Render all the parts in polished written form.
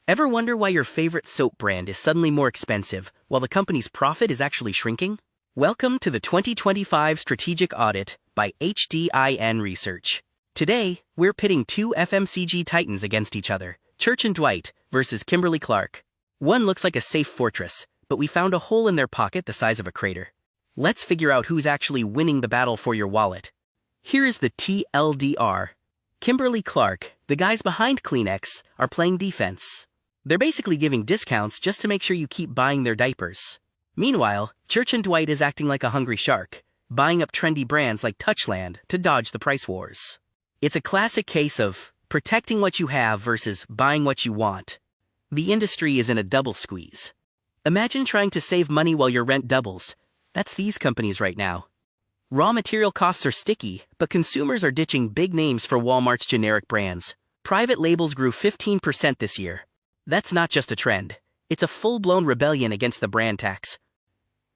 Ever wonder why your favorite soap brand is suddenly more expensive while the company's profit is actually shrinking? Welcome to the 2025 Strategic Audit by HDIN Research. Today, we're pitting two FMCG titans against each other, Church Dwight versus Kimberly-Clark. One looks like a safe fortress, but we found a hole in their pocket the size of a crater. Let's figure out who's actually winning the battle for your wallet. Here is the TLDR. Kimberly-Clark, the guys behind Kleenex, are playing defense. They're basically giving discounts just to make sure you keep buying their diapers. Meanwhile, Church Dwight is acting like a hungry shark, buying up trendy brands like Touchland to dodge the price wars. It's a classic case of protecting what you have versus buying what you want. The industry is in a double squeeze. Imagine trying to save money while your rent doubles. That's these companies right now. Raw material costs are sticky, but consumers are ditching big names for Walmart's generic brands. Private labels grew 15% this year. That's not just a trend. It's a full-blown rebellion against the brand tax.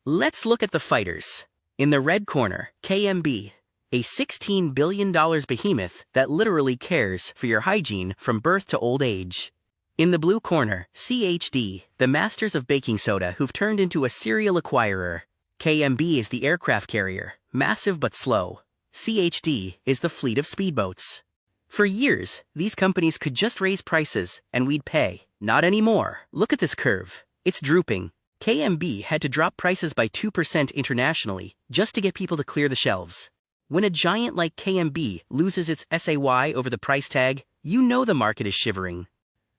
Let's look at the fighters. In the red corner, KMB, a $16 billion behemoth that literally cares for your hygiene from birth to old age. In the blue corner, CHD, the masters of baking soda who've turned into a serial acquirer. KMB is the aircraft carrier, massive but slow. CHD is the fleet of speedboats. For years, these companies could just raise prices and we'd pay. Not anymore. Look at this curve. It's drooping. KMB had to drop prices by 2% internationally just to get people to clear the shelves. When a giant like KMB loses its SAY over the price tag, you know the market is shivering.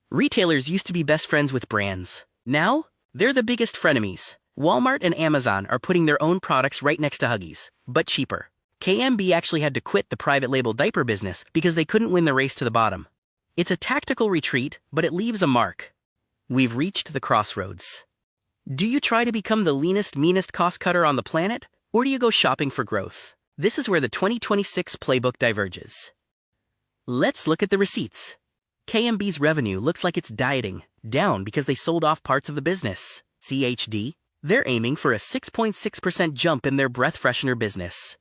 Retailers used to be best friends with brands. Now, they're the biggest frenemies. Walmart and Amazon are putting their own products right next to Huggies, but cheaper. KMB actually had to quit the private label diaper business because they couldn't win the race to the bottom. It's a tactical retreat, but it leaves a mark. We've reached the crossroads. Do you try to become the leanest, meanest cost cutter on the planet, or do you go shopping for growth? This is where the 2026 playbook diverges. Let's look at the receipts. KMB's revenue looks like it's dieting, down because they sold off parts of the business. CHD? They're aiming for a 6.6% jump in their breath freshener business.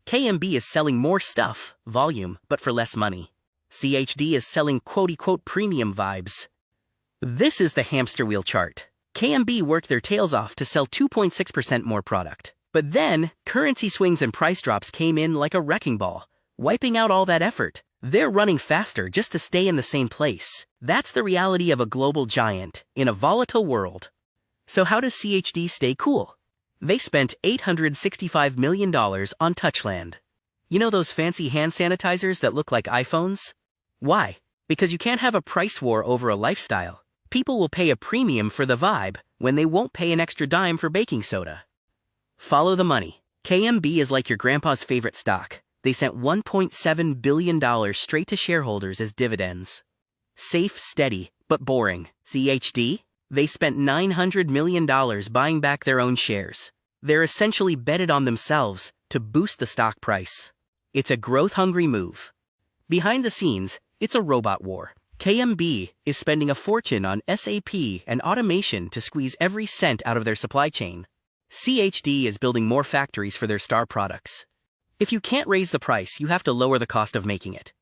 KMB is selling more stuff, volume, but for less money. CHD is selling quote-unquote premium vibes. This is the hamster wheel chart. KMB worked their tails off to sell 2.6% more product. But then, currency swings and price drops came in like a wrecking ball, wiping out all that effort. They're running faster just to stay in the same place. That's the reality of a global giant in a volatile world. So how does CHD stay cool? They spent $865 million on Touchland. You know those fancy hand sanitizers that look like iPhones? Why? Because you can't have a price war over a lifestyle. People will pay a premium for the vibe when they won't pay an extra dime for baking soda. Follow the money. KMB is like your grandpa's favorite stock. They sent $1.7 billion straight to shareholders as dividends. Safe, steady, but boring. CHD? They spent $900 million buying back their own shares. They're essentially betted on themselves to boost the stock price. It's a growth-hungry move. Behind the scenes, it's a robot war. KMB is spending a fortune on SAP and automation to squeeze every cent out of their supply chain. CHD is building more factories for their star products. If you can't raise the price, you have to lower the cost of making it.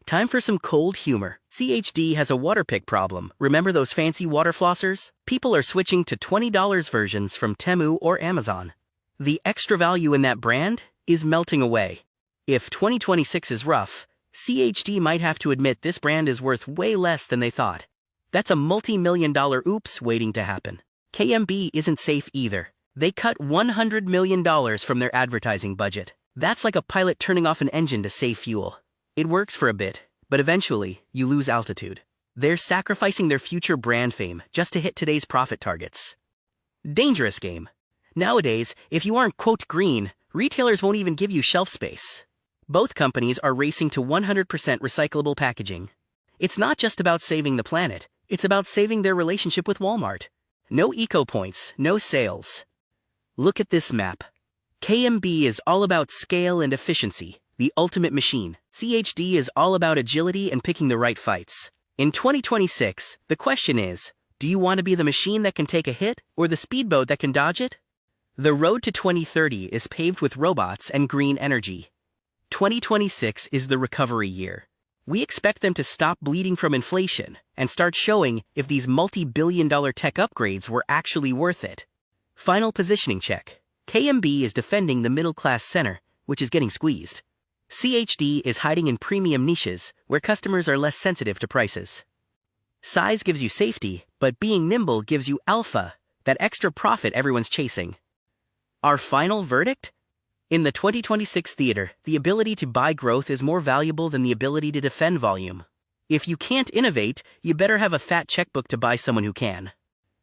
Time for some cold humor. CHD has a Waterpik problem. Remember those fancy water flossers? People are switching to $20 versions from Temu or Amazon. The extra value in that brand is melting away. If 2026 is rough, CHD might have to admit this brand is worth way less than they thought. That's a multi-million-dollar oops waiting to happen. KMB isn't safe either. They cut $100 million from their advertising budget. That's like a pilot turning off an engine to save fuel. It works for a bit, but eventually, you lose altitude. They're sacrificing their future brand fame just to hit today's profit targets. Dangerous game. Nowadays, if you aren't quote green, retailers won't even give you shelf space. Both companies are racing to 100% recyclable packaging. It's not just about saving the planet, it's about saving their relationship with Walmart. No eco points, no sales. Look at this map. KMB is all about scale and efficiency, the ultimate machine. CHD is all about agility and picking the right fights. In 2026, the question is, do you want to be the machine that can take a hit or the speedboat that can dodge it? The road to 2030 is paved with robots and green energy. 2026 is the recovery year. We expect them to stop bleeding from inflation and start showing if these multi-billion-dollar tech upgrades were actually worth it. Final positioning check. KMB is defending the middle-class center, which is getting squeezed. CHD is hiding in premium niches where customers are less sensitive to prices. Size gives you safety, but being nimble gives you alpha, that extra profit everyone's chasing. Our final verdict? In the 2026 theater, the ability to buy growth is more valuable than the ability to defend volume. If you can't innovate, you better have a fat checkbook to buy someone who can.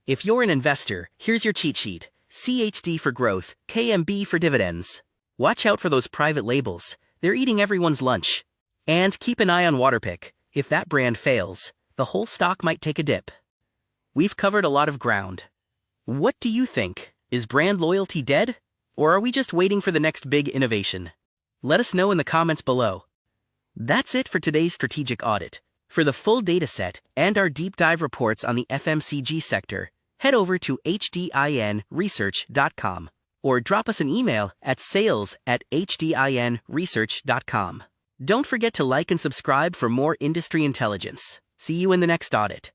If you're an investor, here's your cheat sheet. CHD for growth, KMB for dividends. Watch out for those private labels. They're eating everyone's lunch. And keep an eye on Waterpik. If that brand fails, the whole stock might take a dip. We've covered a lot of ground. What do you think? Is brand loyalty dead? Or are we just waiting for the next big innovation? Let us know in the comments below. That's it for today's strategic audit. For the full dataset and our deep dive reports on the FMCG sector, head over to HDINresearch.com or drop us an email at sales@HDINresearch.com. Don't forget to like and subscribe for more industry intelligence. See you in the next audit.